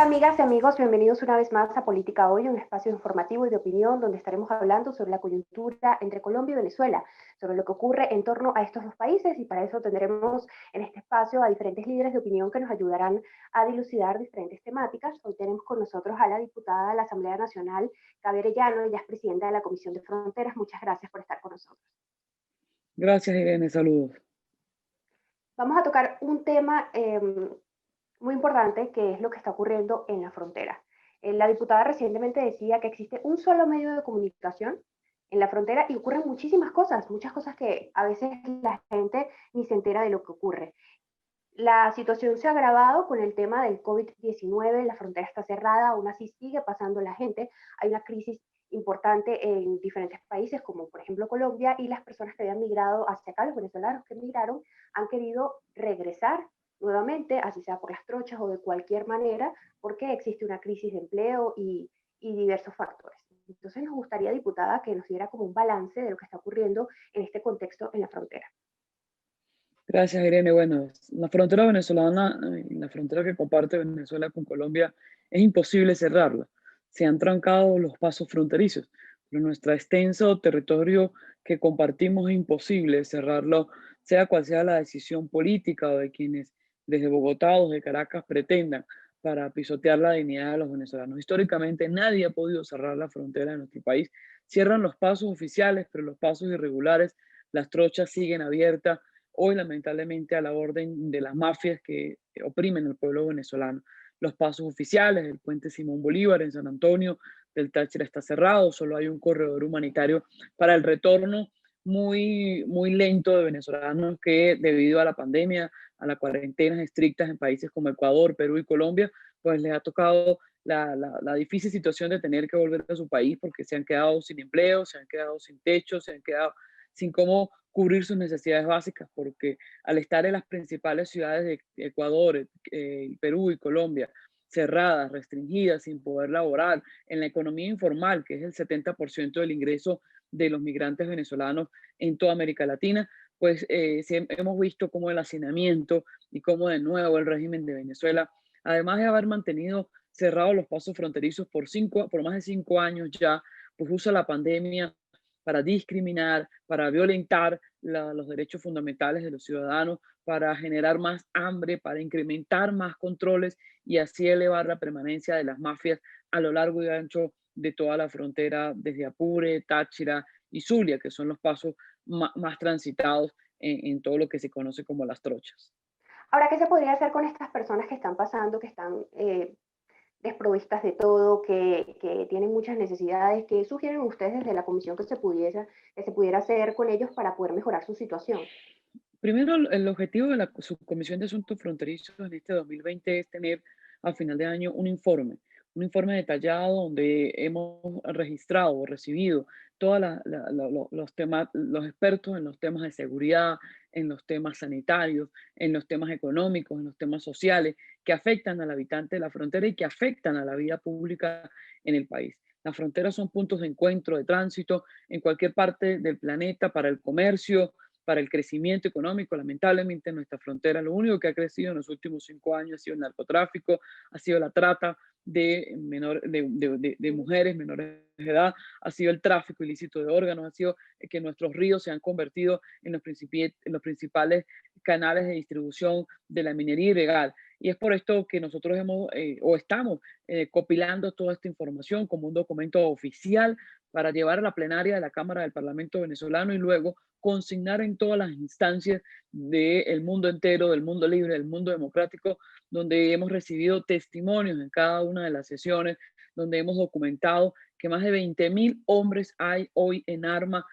amigas y amigos, bienvenidos una vez más a Política Hoy, un espacio informativo y de opinión donde estaremos hablando sobre la coyuntura entre Colombia y Venezuela, sobre lo que ocurre en torno a estos dos países, y para eso tendremos en este espacio a diferentes líderes de opinión que nos ayudarán a dilucidar diferentes temáticas. Hoy tenemos con nosotros a la diputada de la Asamblea Nacional, Gaby Arellano. Ella es presidenta de la Comisión de Fronteras. Muchas gracias por estar con nosotros. Gracias, Irene. Saludos. Vamos a tocar un tema muy importante, que es lo que está ocurriendo en la frontera. La diputada recientemente decía que existe un solo medio de comunicación en la frontera y ocurren muchas cosas que a veces la gente ni se entera de lo que ocurre. La situación se ha agravado con el tema del COVID-19, la frontera está cerrada, aún así sigue pasando la gente, hay una crisis importante en diferentes países, como por ejemplo Colombia, y las personas que habían migrado hacia acá, los venezolanos que migraron, han querido regresar nuevamente, así sea por las trochas o de cualquier manera, porque existe una crisis de empleo y diversos factores. Entonces nos gustaría, diputada, que nos diera como un balance de lo que está ocurriendo en este contexto en la frontera. Gracias, Irene. Bueno, la frontera venezolana, la frontera que comparte Venezuela con Colombia, es imposible cerrarla. Se han trancado los pasos fronterizos, pero nuestro extenso territorio que compartimos es imposible cerrarlo, sea cual sea la decisión política o de quienes desde Bogotá o de Caracas pretendan para pisotear la dignidad de los venezolanos. Históricamente nadie ha podido cerrar la frontera de nuestro país. Cierran los pasos oficiales, pero los pasos irregulares, las trochas siguen abiertas hoy lamentablemente a la orden de las mafias que oprimen al pueblo venezolano. Los pasos oficiales, el puente Simón Bolívar en San Antonio del Táchira está cerrado, solo hay un corredor humanitario para el retorno muy lento de venezolanos que debido a la pandemia, a las cuarentenas estrictas en países como Ecuador, Perú y Colombia, pues les ha tocado la difícil situación de tener que volver a su país porque se han quedado sin empleo, se han quedado sin techo, se han quedado sin cómo cubrir sus necesidades básicas, porque al estar en las principales ciudades de Ecuador, Perú y Colombia cerradas, restringidas, sin poder laborar, en la economía informal, que es el 70% del ingreso de los migrantes venezolanos en toda América Latina, pues hemos visto cómo el hacinamiento y cómo de nuevo el régimen de Venezuela, además de haber mantenido cerrados los pasos fronterizos por más de 5 años ya, pues usa la pandemia para discriminar, para violentar los derechos fundamentales de los ciudadanos, para generar más hambre, para incrementar más controles y así elevar la permanencia de las mafias a lo largo y ancho de toda la frontera, desde Apure, Táchira y Zulia, que son los pasos más transitados en todo lo que se conoce como las trochas. Ahora, ¿qué se podría hacer con estas personas que están pasando, que están desprovistas de todo, que tienen muchas necesidades? ¿Qué sugieren ustedes desde la comisión que se pudiera hacer con ellos para poder mejorar su situación? Primero, el objetivo de la Subcomisión de Asuntos Fronterizos en este 2020 es tener al final de año un informe detallado donde hemos registrado o recibido todos los temas, los expertos en los temas de seguridad, en los temas sanitarios, en los temas económicos, en los temas sociales que afectan al habitante de la frontera y que afectan a la vida pública en el país. Las fronteras son puntos de encuentro, de tránsito en cualquier parte del planeta para el comercio, para el crecimiento económico. Lamentablemente en nuestra frontera lo único que ha crecido en los últimos 5 años ha sido el narcotráfico, ha sido la trata de mujeres menores de edad, ha sido el tráfico ilícito de órganos, ha sido que nuestros ríos se han convertido en los principales canales de distribución de la minería ilegal. Y es por esto que nosotros estamos copilando toda esta información como un documento oficial para llevar a la plenaria de la Cámara del Parlamento venezolano y luego consignar en todas las instancias del mundo entero, del mundo libre, del mundo democrático, donde hemos recibido testimonios en cada una de las sesiones, donde hemos documentado que más de 20.000 hombres hay hoy en arma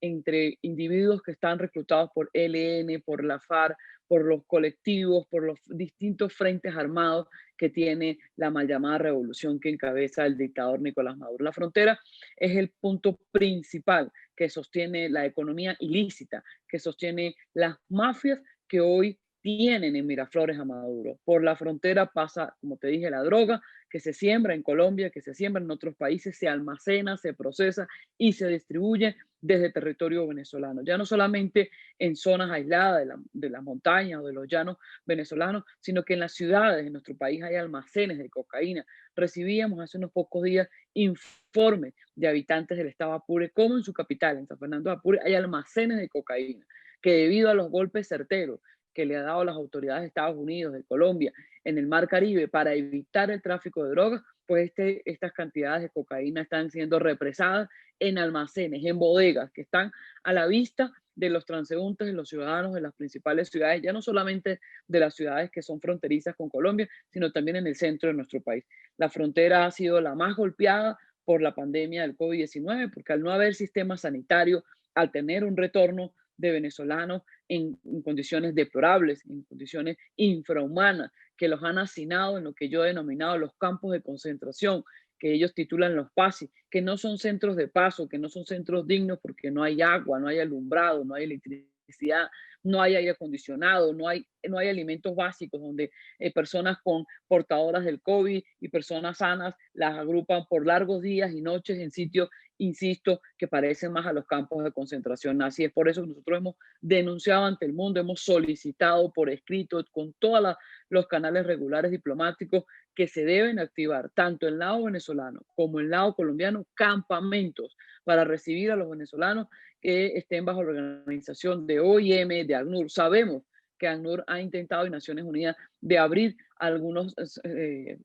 entre individuos que están reclutados por ELN, por la FARC, por los colectivos, por los distintos frentes armados que tiene la mal llamada revolución que encabeza el dictador Nicolás Maduro. La frontera es el punto principal que sostiene la economía ilícita, que sostiene las mafias que hoy tienen en Miraflores a Maduro. Por la frontera pasa, como te dije, la droga que se siembra en Colombia, que se siembra en otros países, se almacena, se procesa y se distribuye desde territorio venezolano. Ya no solamente en zonas aisladas de las montañas o de los llanos venezolanos, sino que en las ciudades de nuestro país hay almacenes de cocaína. Recibíamos hace unos pocos días informes de habitantes del estado Apure, como en su capital, en San Fernando de Apure, hay almacenes de cocaína que debido a los golpes certeros que le ha dado las autoridades de Estados Unidos, de Colombia, en el Mar Caribe para evitar el tráfico de drogas, pues estas cantidades de cocaína están siendo represadas en almacenes, en bodegas, que están a la vista de los transeúntes, de los ciudadanos de las principales ciudades, ya no solamente de las ciudades que son fronterizas con Colombia, sino también en el centro de nuestro país. La frontera ha sido la más golpeada por la pandemia del COVID-19, porque al no haber sistema sanitario, al tener un retorno de venezolanos en condiciones deplorables, en condiciones infrahumanas, que los han hacinado en lo que yo he denominado los campos de concentración, que ellos titulan los PASI, que no son centros de paso, que no son centros dignos porque no hay agua, no hay alumbrado, no hay electricidad, no hay aire acondicionado, no hay alimentos básicos donde personas con portadoras del COVID y personas sanas las agrupan por largos días y noches en sitios, insisto, que parecen más a los campos de concentración. Así es por eso que nosotros hemos denunciado ante el mundo, hemos solicitado por escrito con todos los canales regulares diplomáticos que se deben activar tanto el lado venezolano como el lado colombiano campamentos para recibir a los venezolanos que estén bajo la organización de OIM, de ACNUR. Sabemos que ACNUR ha intentado y Naciones Unidas de abrir algunos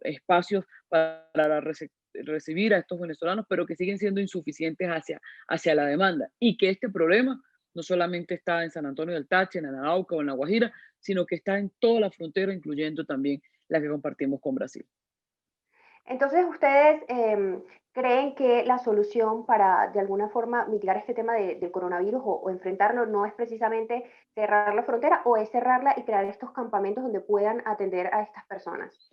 espacios para recibir a estos venezolanos, pero que siguen siendo insuficientes hacia la demanda y que este problema no solamente está en San Antonio del Táchira, en Arauca o en La Guajira, sino que está en toda la frontera, incluyendo también la que compartimos con Brasil. Entonces, ¿ustedes creen que la solución para, de alguna forma, mitigar este tema del coronavirus o enfrentarlo no es precisamente cerrar la frontera o es cerrarla y crear estos campamentos donde puedan atender a estas personas?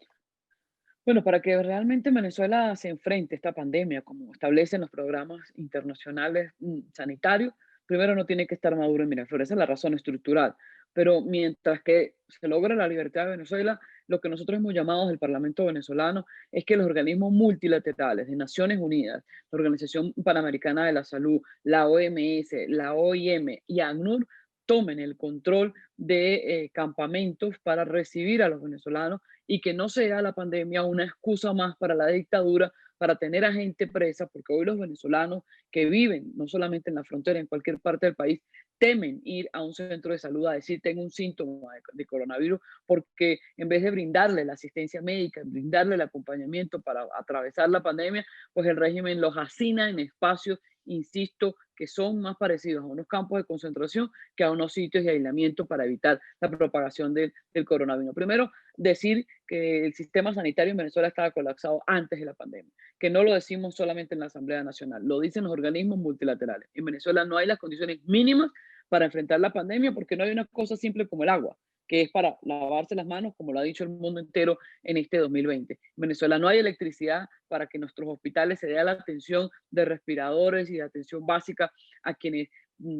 Bueno, para que realmente Venezuela se enfrente a esta pandemia, como establecen los programas internacionales sanitarios, primero no tiene que estar Maduro en Miraflores, esa es la razón estructural. Pero mientras que se logra la libertad de Venezuela, lo que nosotros hemos llamado desde el Parlamento venezolano es que los organismos multilaterales de Naciones Unidas, la Organización Panamericana de la Salud, la OMS, la OIM y ACNUR tomen el control de campamentos para recibir a los venezolanos y que no sea la pandemia una excusa más para la dictadura, para tener a gente presa, porque hoy los venezolanos que viven no solamente en la frontera, en cualquier parte del país, temen ir a un centro de salud a decir tengo un síntoma de coronavirus, porque en vez de brindarle la asistencia médica, brindarle el acompañamiento para atravesar la pandemia, pues el régimen los hacina en espacios, insisto, que son más parecidos a unos campos de concentración que a unos sitios de aislamiento para evitar la propagación del coronavirus. Primero, decir que el sistema sanitario en Venezuela estaba colapsado antes de la pandemia, que no lo decimos solamente en la Asamblea Nacional, lo dicen los organismos multilaterales. En Venezuela no hay las condiciones mínimas para enfrentar la pandemia porque no hay una cosa simple como el agua, que es para lavarse las manos, como lo ha dicho el mundo entero en este 2020. En Venezuela no hay electricidad para que nuestros hospitales se dé la atención de respiradores y de atención básica a quienes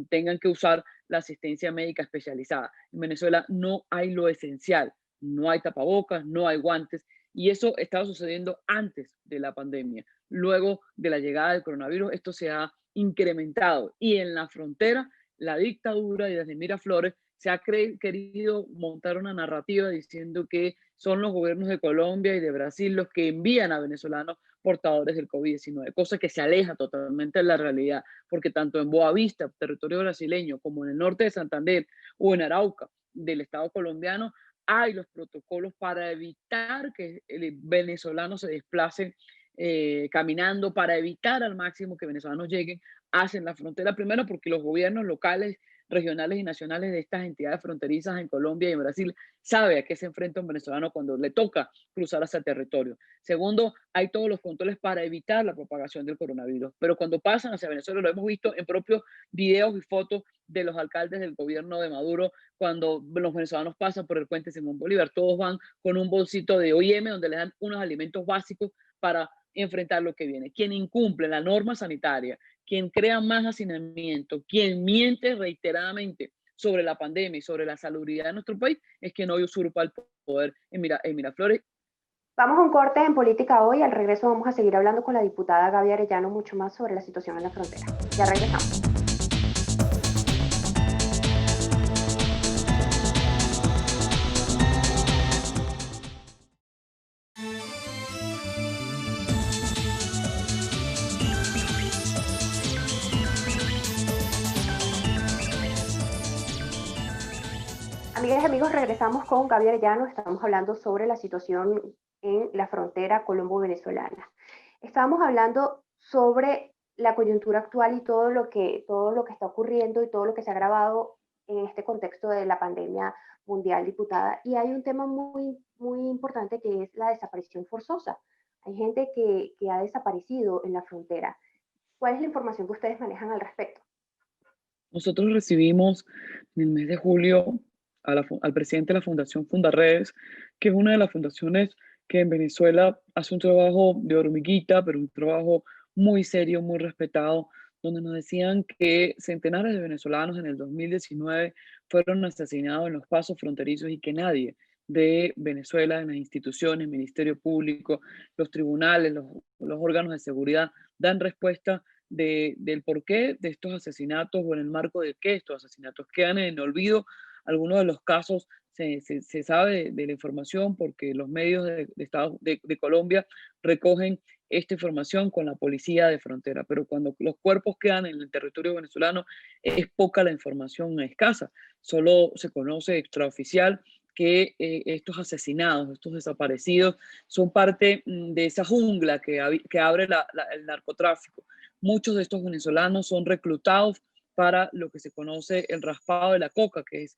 tengan que usar la asistencia médica especializada. En Venezuela no hay lo esencial, no hay tapabocas, no hay guantes, y eso estaba sucediendo antes de la pandemia. Luego de la llegada del coronavirus, esto se ha incrementado y en la frontera, la dictadura y desde Miraflores se ha querido montar una narrativa diciendo que son los gobiernos de Colombia y de Brasil los que envían a venezolanos portadores del COVID-19, cosa que se aleja totalmente de la realidad, porque tanto en Boavista, territorio brasileño, como en el norte de Santander o en Arauca, del Estado colombiano, hay los protocolos para evitar que venezolanos se desplacen caminando, para evitar al máximo que venezolanos lleguen hacia la frontera, primero porque los gobiernos locales, regionales y nacionales de estas entidades fronterizas en Colombia y en Brasil sabe a qué se enfrenta un venezolano cuando le toca cruzar hacia el territorio. Segundo, hay todos los controles para evitar la propagación del coronavirus, pero cuando pasan hacia Venezuela, lo hemos visto en propios videos y fotos de los alcaldes del gobierno de Maduro, cuando los venezolanos pasan por el puente Simón Bolívar, todos van con un bolsito de OIM donde les dan unos alimentos básicos para enfrentar lo que viene. Quien incumple la norma sanitaria, quien crea más hacinamiento, quien miente reiteradamente sobre la pandemia y sobre la salubridad de nuestro país, es quien hoy usurpa el poder en Miraflores. Vamos a un corte en Política Hoy. Al regreso vamos a seguir hablando con la diputada Gaby Arellano mucho más sobre la situación en la frontera. Ya regresamos. Amigas y amigos, regresamos con Gaby Arellano. Estamos hablando sobre la situación en la frontera colombo-venezolana. Estábamos hablando sobre la coyuntura actual y todo lo que está ocurriendo y todo lo que se ha agravado en este contexto de la pandemia mundial, diputada. Y hay un tema muy importante que es la desaparición forzosa. Hay gente que ha desaparecido en la frontera. ¿Cuál es la información que ustedes manejan al respecto? Nosotros recibimos en el mes de julio al presidente de la Fundación Fundarredes, que es una de las fundaciones que en Venezuela hace un trabajo de hormiguita, pero un trabajo muy serio, muy respetado, donde nos decían que centenares de venezolanos en el 2019 fueron asesinados en los pasos fronterizos y que nadie de Venezuela, en las instituciones, el Ministerio Público, los tribunales, los órganos de seguridad, dan respuesta del porqué de estos asesinatos o en el marco de qué estos asesinatos quedan en el olvido. Algunos de los casos se sabe de la información porque los medios de Colombia recogen esta información con la policía de frontera, pero cuando los cuerpos quedan en el territorio venezolano es poca la información, escasa. Solo se conoce extraoficial que estos asesinados, estos desaparecidos, son parte de esa jungla que abre el narcotráfico. Muchos de estos venezolanos son reclutados para lo que se conoce el raspado de la coca, que es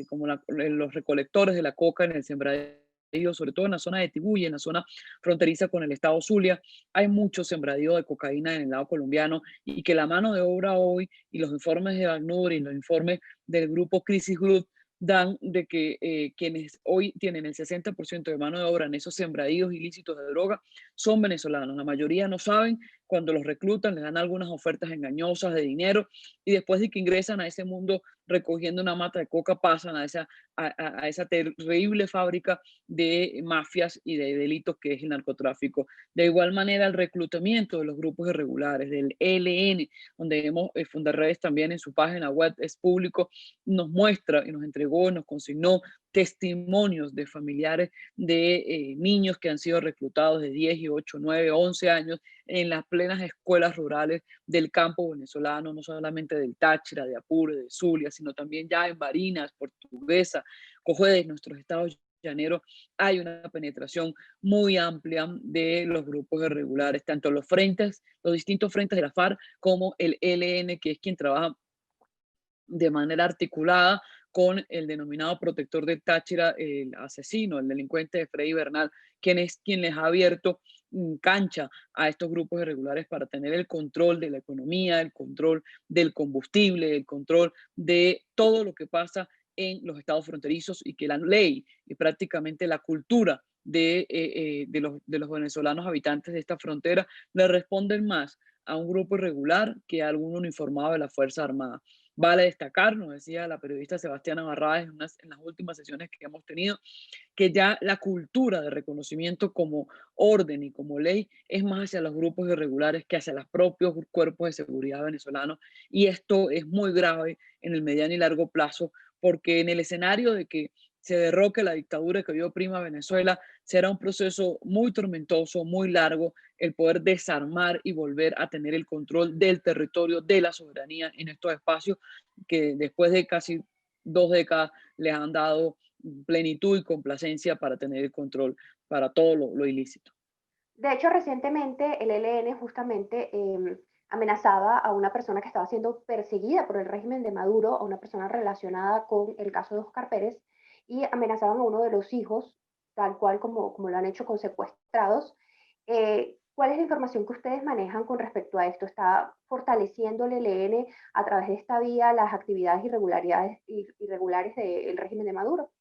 como los recolectores de la coca en el sembradío, sobre todo en la zona de Tibuya, en la zona fronteriza con el estado Zulia. Hay mucho sembradío de cocaína en el lado colombiano y que la mano de obra hoy y los informes de ACNUR y los informes del grupo Crisis Group dan de que quienes hoy tienen el 60% de mano de obra en esos sembradíos ilícitos de droga son venezolanos. La mayoría no saben, cuando los reclutan les dan algunas ofertas engañosas de dinero y después de que ingresan a ese mundo recogiendo una mata de coca pasan a esa terrible fábrica de mafias y de delitos que es el narcotráfico. De igual manera el reclutamiento de los grupos irregulares, del ELN, donde vemos Fundarredes también en su página web, es público, nos muestra y nos entregó, nos consignó testimonios de familiares de niños que han sido reclutados de 10 y 8, 9, 11 años en las plenas escuelas rurales del campo venezolano, no solamente del Táchira, de Apure, de Zulia, sino también ya en Barinas, Portuguesa, Cojedes, nuestros estados llaneros, hay una penetración muy amplia de los grupos irregulares, tanto los frentes, los distintos frentes de la FARC, como el ELN, que es quien trabaja de manera articulada con el denominado protector de Táchira, el asesino, el delincuente de Freddy Bernal, quien es quien les ha abierto cancha a estos grupos irregulares para tener el control de la economía, el control del combustible, el control de todo lo que pasa en los estados fronterizos y que la ley y prácticamente la cultura de los venezolanos habitantes de esta frontera le responden más a un grupo irregular que a algún uniformado de la Fuerza Armada. Vale destacar, nos decía la periodista Sebastiana Barradas en las últimas sesiones que hemos tenido, que ya la cultura de reconocimiento como orden y como ley es más hacia los grupos irregulares que hacia los propios cuerpos de seguridad venezolanos. Y esto es muy grave en el mediano y largo plazo, porque en el escenario de que se derroque la dictadura que dio prima a Venezuela, será un proceso muy tormentoso, muy largo, el poder desarmar y volver a tener el control del territorio, de la soberanía en estos espacios que después de casi 2 décadas les han dado plenitud y complacencia para tener el control para todo lo ilícito. De hecho, recientemente el ELN justamente amenazaba a una persona que estaba siendo perseguida por el régimen de Maduro, a una persona relacionada con el caso de Oscar Pérez, y amenazaban a uno de los hijos, tal cual como lo han hecho con secuestrados. ¿Cuál es la información que ustedes manejan con respecto a esto? ¿Está fortaleciendo el ELN a través de esta vía las actividades irregulares del régimen de Maduro?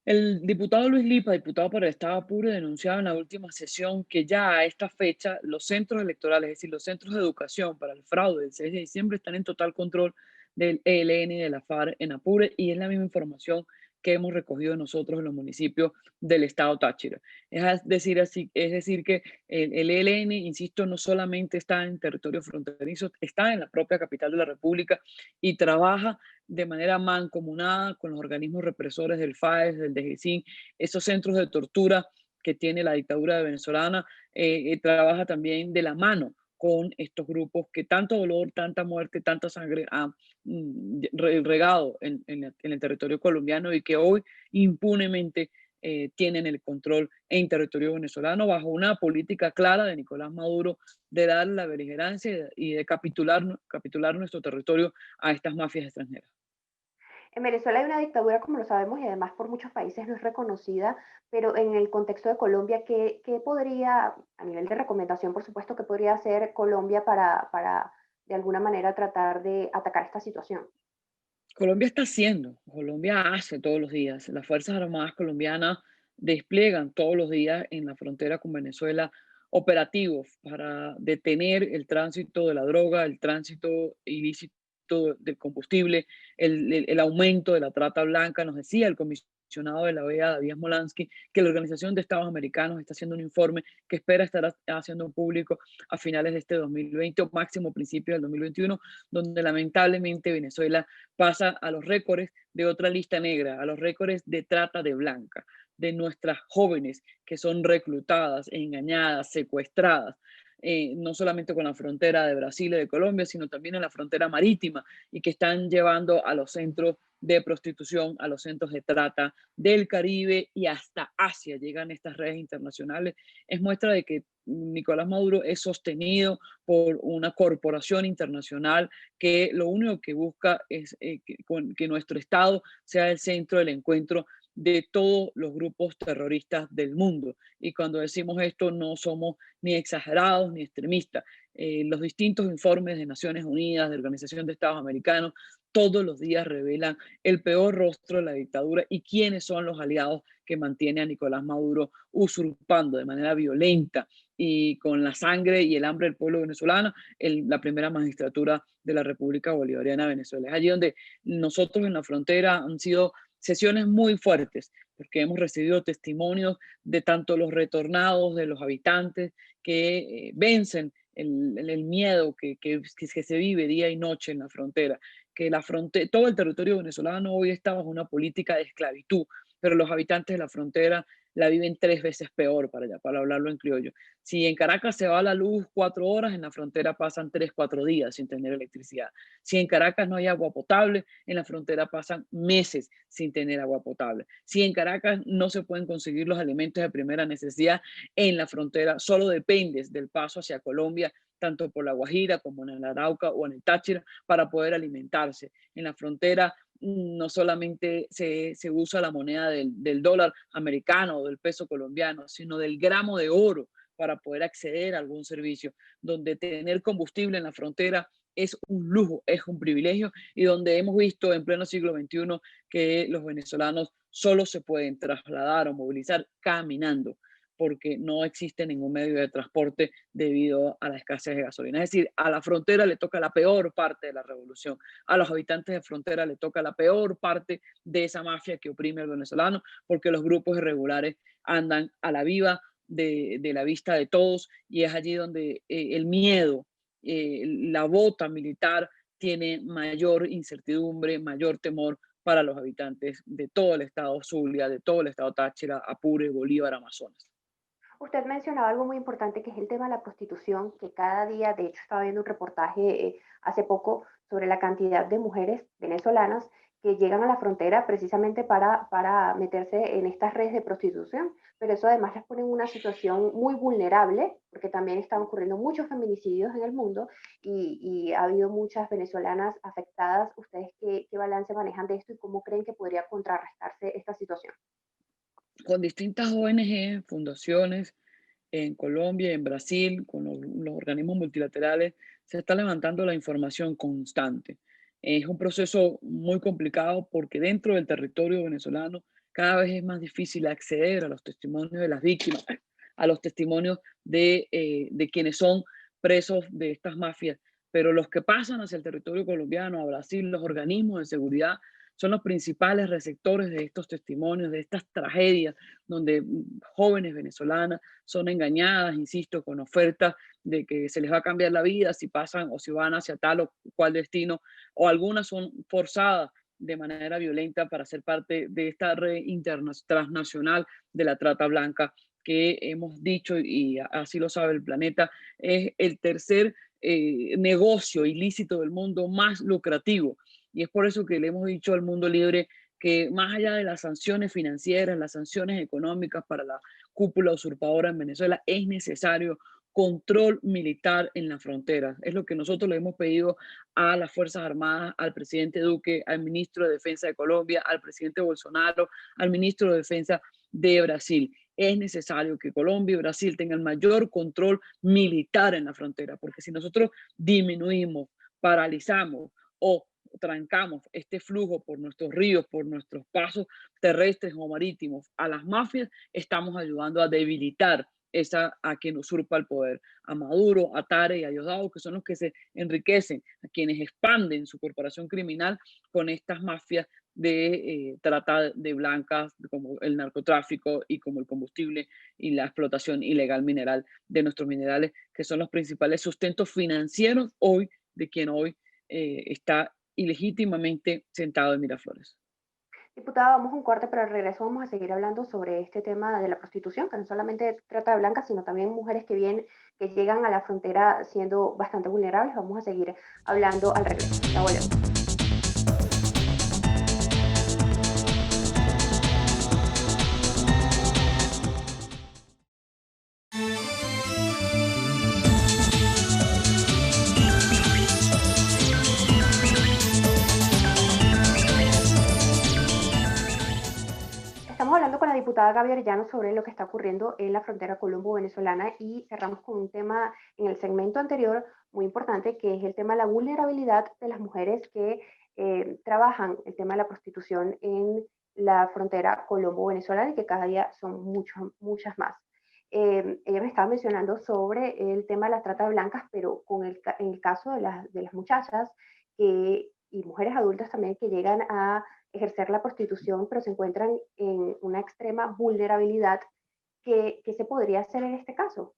El diputado Luis Lipa, diputado por el Estado Apure, denunciaba en la última sesión que ya a esta fecha los centros electorales, es decir, los centros de educación para el fraude del 6 de diciembre están en total control del ELN y de la FARC en Apure, y es la misma información que hemos recogido nosotros en los municipios del estado Táchira. Es decir que el ELN, insisto, no solamente está en territorio fronterizo, está en la propia capital de la República y trabaja de manera mancomunada con los organismos represores del FAES, del DGCIN, esos centros de tortura que tiene la dictadura venezolana, trabaja también de la mano con estos grupos que tanto dolor, tanta muerte, tanta sangre han regado en el territorio colombiano y que hoy impunemente tienen el control en territorio venezolano bajo una política clara de Nicolás Maduro de dar la beligerancia y de capitular nuestro territorio a estas mafias extranjeras. En Venezuela hay una dictadura, como lo sabemos, y además por muchos países no es reconocida, pero en el contexto de Colombia, ¿qué podría, a nivel de recomendación, por supuesto, qué podría hacer Colombia para de alguna manera tratar de atacar esta situación? Colombia está haciendo, Colombia hace todos los días. Las Fuerzas Armadas colombianas despliegan todos los días en la frontera con Venezuela operativos para detener el tránsito de la droga, el tránsito ilícito del combustible, el aumento de la trata blanca. Nos decía el comisionado de la OEA, David Smolansky, que la Organización de Estados Americanos está haciendo un informe que espera estar haciendo público a finales de este 2020 o máximo principio del 2021, donde lamentablemente Venezuela pasa a los récords de otra lista negra, a los récords de trata de blanca, de nuestras jóvenes que son reclutadas, engañadas, secuestradas, no solamente con la frontera de Brasil y de Colombia, sino también en la frontera marítima y que están llevando a los centros de prostitución, a los centros de trata del Caribe y hasta Asia llegan estas redes internacionales. Es muestra de que Nicolás Maduro es sostenido por una corporación internacional que lo único que busca es que nuestro Estado sea el centro del encuentro de todos los grupos terroristas del mundo. Y cuando decimos esto no somos ni exagerados ni extremistas. Los distintos informes de Naciones Unidas, de Organización de Estados Americanos, todos los días revelan el peor rostro de la dictadura y quiénes son los aliados que mantiene a Nicolás Maduro usurpando de manera violenta y con la sangre y el hambre del pueblo venezolano la primera magistratura de la República Bolivariana de Venezuela. Es allí donde nosotros en la frontera han sido sesiones muy fuertes, porque hemos recibido testimonios de tanto los retornados, de los habitantes que vencen el miedo que se vive día y noche en la frontera, que todo el territorio venezolano hoy está bajo una política de esclavitud, pero los habitantes de la frontera la viven 3 veces peor, para hablarlo en criollo. Si en Caracas se va la luz 4 horas, en la frontera pasan 3, 4 días sin tener electricidad. Si en Caracas no hay agua potable, en la frontera pasan meses sin tener agua potable. Si en Caracas no se pueden conseguir los alimentos de primera necesidad, en la frontera solo dependes del paso hacia Colombia, tanto por la Guajira como en el Arauca o en el Táchira, para poder alimentarse. En la frontera no solamente se usa la moneda del dólar americano o del peso colombiano, sino del gramo de oro para poder acceder a algún servicio, donde tener combustible en la frontera es un lujo, es un privilegio y donde hemos visto en pleno siglo XXI que los venezolanos solo se pueden trasladar o movilizar caminando porque no existe ningún medio de transporte debido a la escasez de gasolina. Es decir, a la frontera le toca la peor parte de la revolución, a los habitantes de frontera le toca la peor parte de esa mafia que oprime al venezolano, porque los grupos irregulares andan a la viva de la vista de todos y es allí donde el miedo, la bota militar tiene mayor incertidumbre, mayor temor para los habitantes de todo el estado Zulia, de todo el estado Táchira, Apure, Bolívar, Amazonas. Usted mencionaba algo muy importante que es el tema de la prostitución, que cada día, de hecho, estaba viendo un reportaje hace poco sobre la cantidad de mujeres venezolanas que llegan a la frontera precisamente para meterse en estas redes de prostitución, pero eso además las pone en una situación muy vulnerable, porque también están ocurriendo muchos feminicidios en el mundo y ha habido muchas venezolanas afectadas. ¿Ustedes qué balance manejan de esto y cómo creen que podría contrarrestarse esta situación? Con distintas ONG, fundaciones en Colombia y en Brasil, con los organismos multilaterales, se está levantando la información constante. Es un proceso muy complicado porque dentro del territorio venezolano cada vez es más difícil acceder a los testimonios de las víctimas, a los testimonios de quienes son presos de estas mafias, pero los que pasan hacia el territorio colombiano, a Brasil, los organismos de seguridad, son los principales receptores de estos testimonios, de estas tragedias, donde jóvenes venezolanas son engañadas, insisto, con ofertas de que se les va a cambiar la vida si pasan o si van hacia tal o cual destino, o algunas son forzadas de manera violenta para ser parte de esta red transnacional de la trata blanca que hemos dicho, y así lo sabe el planeta, es el tercer negocio ilícito del mundo más lucrativo. Y es por eso que le hemos dicho al mundo libre que más allá de las sanciones financieras, las sanciones económicas para la cúpula usurpadora en Venezuela, es necesario control militar en la frontera. Es lo que nosotros le hemos pedido a las Fuerzas Armadas, al presidente Duque, al ministro de Defensa de Colombia, al presidente Bolsonaro, al ministro de Defensa de Brasil. Es necesario que Colombia y Brasil tengan mayor control militar en la frontera, porque si nosotros disminuimos, paralizamos o trancamos este flujo por nuestros ríos, por nuestros pasos terrestres o marítimos a las mafias, estamos ayudando a debilitar a quien usurpa el poder, a Maduro, a Tare y a Diosdado, que son los que se enriquecen, a quienes expanden su corporación criminal con estas mafias de trata de blancas, como el narcotráfico y como el combustible y la explotación ilegal mineral de nuestros minerales, que son los principales sustentos financieros hoy de quien hoy está ilegítimamente sentado en Miraflores. Diputada, vamos a un corte, pero al regreso vamos a seguir hablando sobre este tema de la prostitución, que no solamente trata de blancas, sino también mujeres que vienen, que llegan a la frontera siendo bastante vulnerables. Vamos a seguir hablando al regreso. Ya volvemos. Estamos hablando con la diputada Gaby Arellano sobre lo que está ocurriendo en la frontera colombo-venezolana y cerramos con un tema en el segmento anterior muy importante, que es el tema de la vulnerabilidad de las mujeres que trabajan el tema de la prostitución en la frontera colombo-venezolana y que cada día son muchas más. Ella me estaba mencionando sobre el tema de la trata de blancas, pero en el caso de las muchachas y mujeres adultas también que llegan a ejercer la prostitución, pero se encuentran en una extrema vulnerabilidad. ¿Qué se podría hacer en este caso?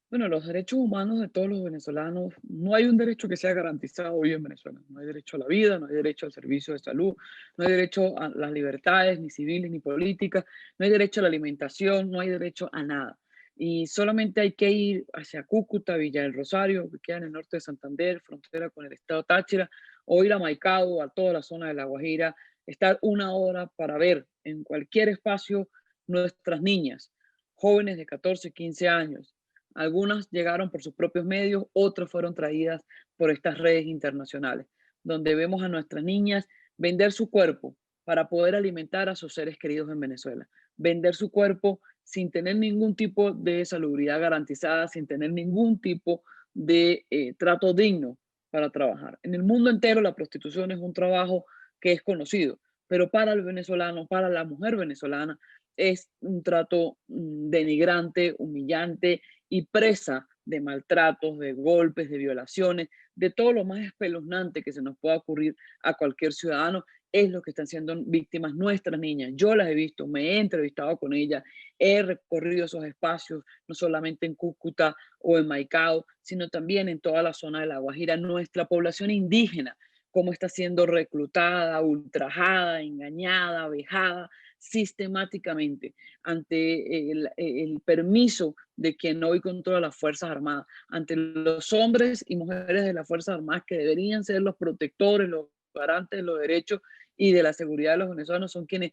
Bueno, los derechos humanos de todos los venezolanos, no hay un derecho que sea garantizado hoy en Venezuela. No hay derecho a la vida, no hay derecho al servicio de salud, no hay derecho a las libertades, ni civiles ni políticas, no hay derecho a la alimentación, no hay derecho a nada. Y solamente hay que ir hacia Cúcuta, Villa del Rosario, que queda en el norte de Santander, frontera con el estado Táchira, o ir a Maicao, a toda la zona de La Guajira, estar una hora para ver en cualquier espacio nuestras niñas, jóvenes de 14, 15 años. Algunas llegaron por sus propios medios, otras fueron traídas por estas redes internacionales, donde vemos a nuestras niñas vender su cuerpo para poder alimentar a sus seres queridos en Venezuela. Vender su cuerpo sin tener ningún tipo de salubridad garantizada, sin tener ningún tipo de trato digno para trabajar. En el mundo entero la prostitución es un trabajo que es conocido, pero para el venezolano, para la mujer venezolana, es un trato denigrante, humillante y presa de maltratos, de golpes, de violaciones, de todo lo más espeluznante que se nos pueda ocurrir a cualquier ciudadano, es lo que están siendo víctimas nuestras niñas. Yo las he visto, me he entrevistado con ellas, he recorrido esos espacios, no solamente en Cúcuta o en Maicao, sino también en toda la zona de La Guajira. Nuestra población indígena, cómo está siendo reclutada, ultrajada, engañada, vejada sistemáticamente ante el permiso de quien hoy controla las Fuerzas Armadas, ante los hombres y mujeres de las Fuerzas Armadas que deberían ser los protectores, los garantes de los derechos y de la seguridad de los venezolanos, son quienes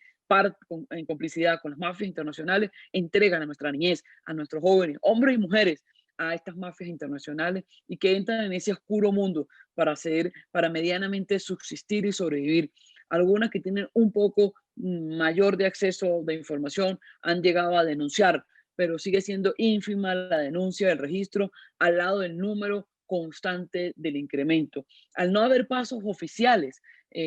en complicidad con las mafias internacionales entregan a nuestra niñez, a nuestros jóvenes, hombres y mujeres, a estas mafias internacionales y que entran en ese oscuro mundo para medianamente subsistir y sobrevivir. Algunas que tienen un poco mayor de acceso de información han llegado a denunciar, pero sigue siendo ínfima la denuncia del registro al lado del número constante del incremento. Al no haber pasos oficiales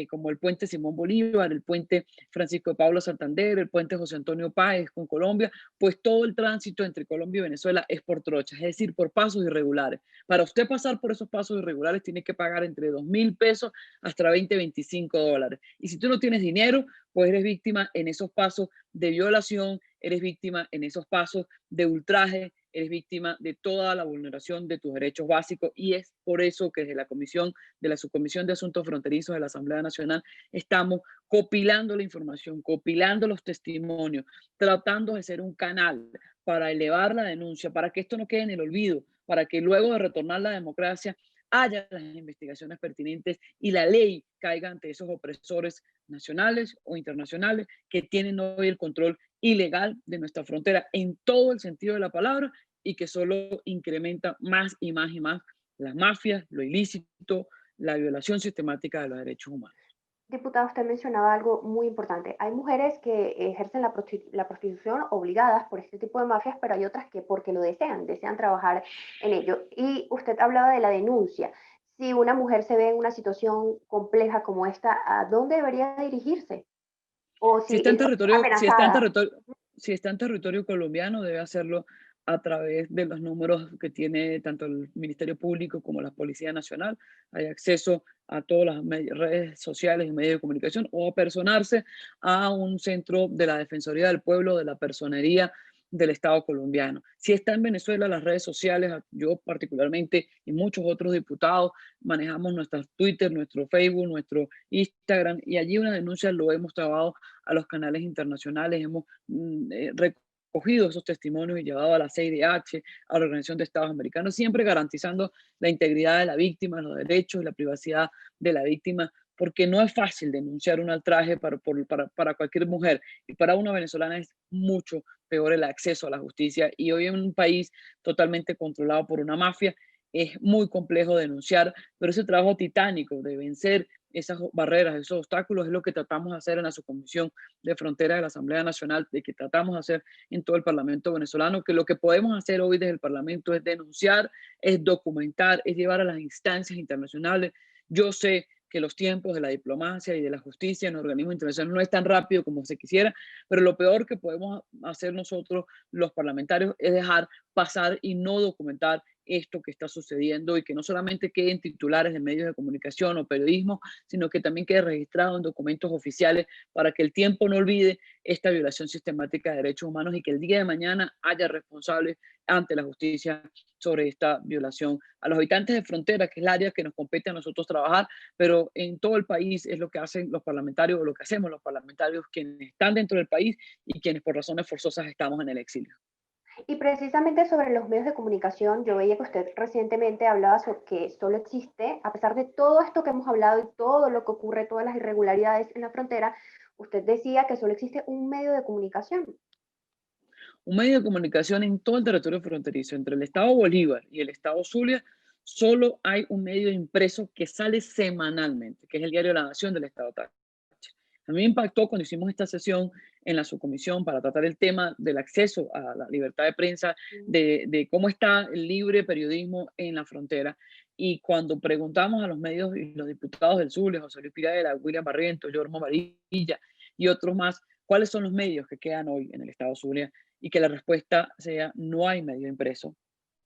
como el puente Simón Bolívar, el puente Francisco de Pablo Santander, el puente José Antonio Páez con Colombia, pues todo el tránsito entre Colombia y Venezuela es por trochas, es decir, por pasos irregulares. Para usted pasar por esos pasos irregulares tiene que pagar entre 2.000 pesos hasta 25 dólares. Y si tú no tienes dinero, pues eres víctima en esos pasos de violación, eres víctima en esos pasos de ultraje, eres víctima de toda la vulneración de tus derechos básicos, y es por eso que desde la Subcomisión de Asuntos Fronterizos de la Asamblea Nacional estamos copilando la información, copilando los testimonios, tratando de ser un canal para elevar la denuncia, para que esto no quede en el olvido, para que luego de retornar la democracia haya las investigaciones pertinentes y la ley caiga ante esos opresores nacionales o internacionales que tienen hoy el control ilegal de nuestra frontera en todo el sentido de la palabra, y que solo incrementa más y más y más las mafias, lo ilícito, la violación sistemática de los derechos humanos. Diputado, usted mencionaba algo muy importante. Hay mujeres que ejercen la prostitución obligadas por este tipo de mafias, pero hay otras que porque lo desean trabajar en ello. Y usted hablaba de la denuncia. Si una mujer se ve en una situación compleja como esta, ¿a dónde debería dirigirse? O Si si está en está territorio, si está en amenazada. territorio, si está en territorio colombiano, debe hacerlo a través de los números que tiene tanto el Ministerio Público como la Policía Nacional. Hay acceso a todas las redes sociales y medios de comunicación, o a personarse a un centro de la Defensoría del Pueblo, de la Personería del Estado colombiano. Si está en Venezuela, las redes sociales, yo particularmente y muchos otros diputados manejamos nuestras Twitter, nuestro Facebook, nuestro Instagram, y allí una denuncia lo hemos trabajado a los canales internacionales, hemos recogido esos testimonios y llevado a la CIDH, a la Organización de Estados Americanos, siempre garantizando la integridad de la víctima, los derechos y la privacidad de la víctima, porque no es fácil denunciar un ultraje para cualquier mujer, y para una venezolana es mucho peor el acceso a la justicia, y hoy en un país totalmente controlado por una mafia es muy complejo denunciar, pero ese trabajo titánico de vencer esas barreras, esos obstáculos, es lo que tratamos de hacer en la Subcomisión de Frontera de la Asamblea Nacional, de que tratamos de hacer en todo el Parlamento venezolano, que lo que podemos hacer hoy desde el Parlamento es denunciar, es documentar, es llevar a las instancias internacionales. Yo sé que los tiempos de la diplomacia y de la justicia en organismos internacionales no es tan rápido como se quisiera, pero lo peor que podemos hacer nosotros, los parlamentarios, es dejar pasar y no documentar esto que está sucediendo, y que no solamente queden titulares de medios de comunicación o periodismo, sino que también quede registrado en documentos oficiales, para que el tiempo no olvide esta violación sistemática de derechos humanos y que el día de mañana haya responsables ante la justicia sobre esta violación a los habitantes de frontera, que es el área que nos compete a nosotros trabajar, pero en todo el país es lo que hacen los parlamentarios, o lo que hacemos los parlamentarios, quienes están dentro del país y quienes por razones forzosas estamos en el exilio. Y precisamente sobre los medios de comunicación, yo veía que usted recientemente hablaba sobre que solo existe, a pesar de todo esto que hemos hablado y todo lo que ocurre, todas las irregularidades en la frontera, usted decía que solo existe un medio de comunicación. Un medio de comunicación en todo el territorio fronterizo, entre el estado Bolívar y el estado Zulia, solo hay un medio impreso que sale semanalmente, que es el diario La Nación del estado Táchira. A mí me impactó cuando hicimos esta sesión en la subcomisión para tratar el tema del acceso a la libertad de prensa, de cómo está el libre periodismo en la frontera. Y cuando preguntamos a los medios y los diputados del Zulia, José Luis Piradera, William Barrientos, Yormo Varilla y otros más, cuáles son los medios que quedan hoy en el estado Zulia, y que la respuesta sea: no hay medio impreso,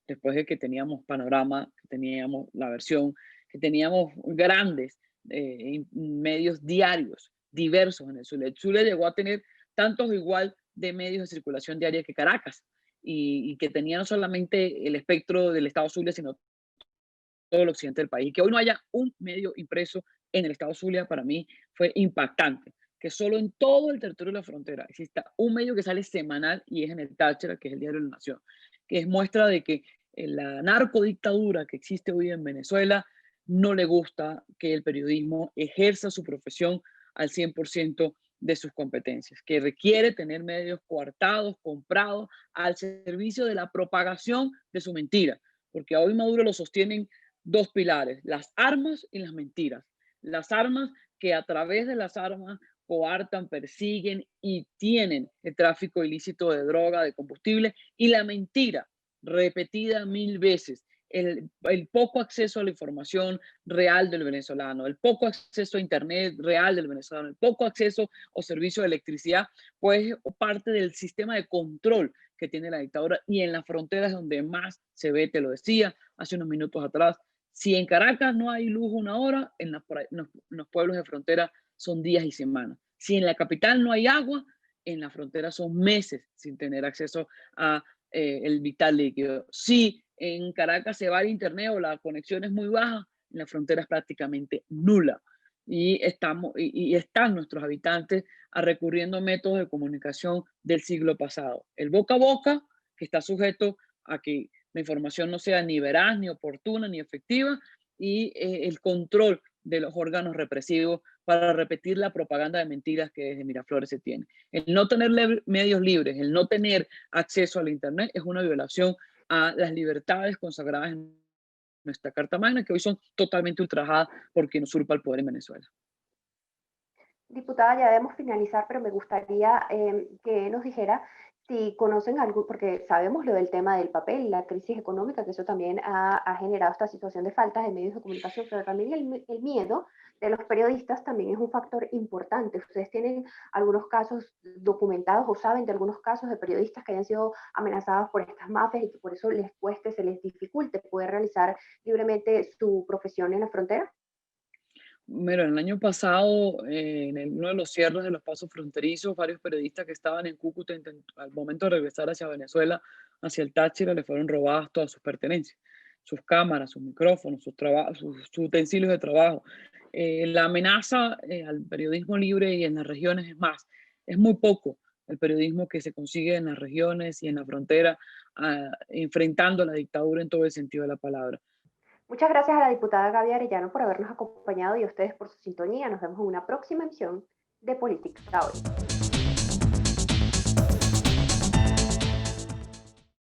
después de que teníamos Panorama, que teníamos La Versión, que teníamos grandes medios diarios diversos en el Zulia. El Zulia llegó a tener tantos o igual de medios de circulación diaria que Caracas, y que tenía no solamente el espectro del estado Zulia, sino todo el occidente del país. Y que hoy no haya un medio impreso en el estado Zulia, para mí fue impactante. Que solo en todo el territorio de la frontera exista un medio que sale semanal, y es en el Táchira, que es el diario La Nación, que es muestra de que la narcodictadura que existe hoy en Venezuela no le gusta que el periodismo ejerza su profesión al 100% de sus competencias, que requiere tener medios coartados, comprados, al servicio de la propagación de su mentira, porque hoy Maduro lo sostienen dos pilares: las armas y las mentiras. Las armas, que a través de las armas coartan, persiguen y tienen el tráfico ilícito de droga, de combustible, y la mentira, repetida 1000 veces, el poco acceso a la información real del venezolano, el poco acceso a Internet real del venezolano, el poco acceso o servicio de electricidad, pues parte del sistema de control que tiene la dictadura y en las fronteras donde más se ve, te lo decía hace unos minutos atrás, si en Caracas no hay luz una hora, en los pueblos de frontera son días y semanas. Si en la capital no hay agua, en la frontera son meses sin tener acceso a el vital líquido. Si en Caracas se va el internet o la conexión es muy baja, en la frontera es prácticamente nula. Y están nuestros habitantes recurriendo a métodos de comunicación del siglo pasado. El boca a boca, que está sujeto a que la información no sea ni veraz, ni oportuna, ni efectiva, y el control de los órganos represivos para repetir la propaganda de mentiras que desde Miraflores se tiene. El no tener medios libres, el no tener acceso al Internet es una violación a las libertades consagradas en nuestra Carta Magna, que hoy son totalmente ultrajadas por quien usurpa el poder en Venezuela. Diputada, ya debemos finalizar, pero me gustaría que nos dijera si conocen algo, porque sabemos lo del tema del papel, la crisis económica, que eso también ha generado esta situación de faltas de medios de comunicación, pero también el miedo de los periodistas también es un factor importante. ¿Ustedes tienen algunos casos documentados o saben de algunos casos de periodistas que hayan sido amenazados por estas mafias y que por eso les cueste, se les dificulte poder realizar libremente su profesión en la frontera? Mira, el año pasado, uno de los cierres de los pasos fronterizos, varios periodistas que estaban en Cúcuta al momento de regresar hacia Venezuela, hacia el Táchira, le fueron robadas todas sus pertenencias, sus cámaras, sus micrófonos, sus utensilios de trabajo. La amenaza al periodismo libre y en las regiones es más, es muy poco el periodismo que se consigue en las regiones y en la frontera, enfrentando a la dictadura en todo el sentido de la palabra. Muchas gracias a la diputada Gaby Arellano por habernos acompañado y a ustedes por su sintonía. Nos vemos en una próxima emisión de Política Hoy.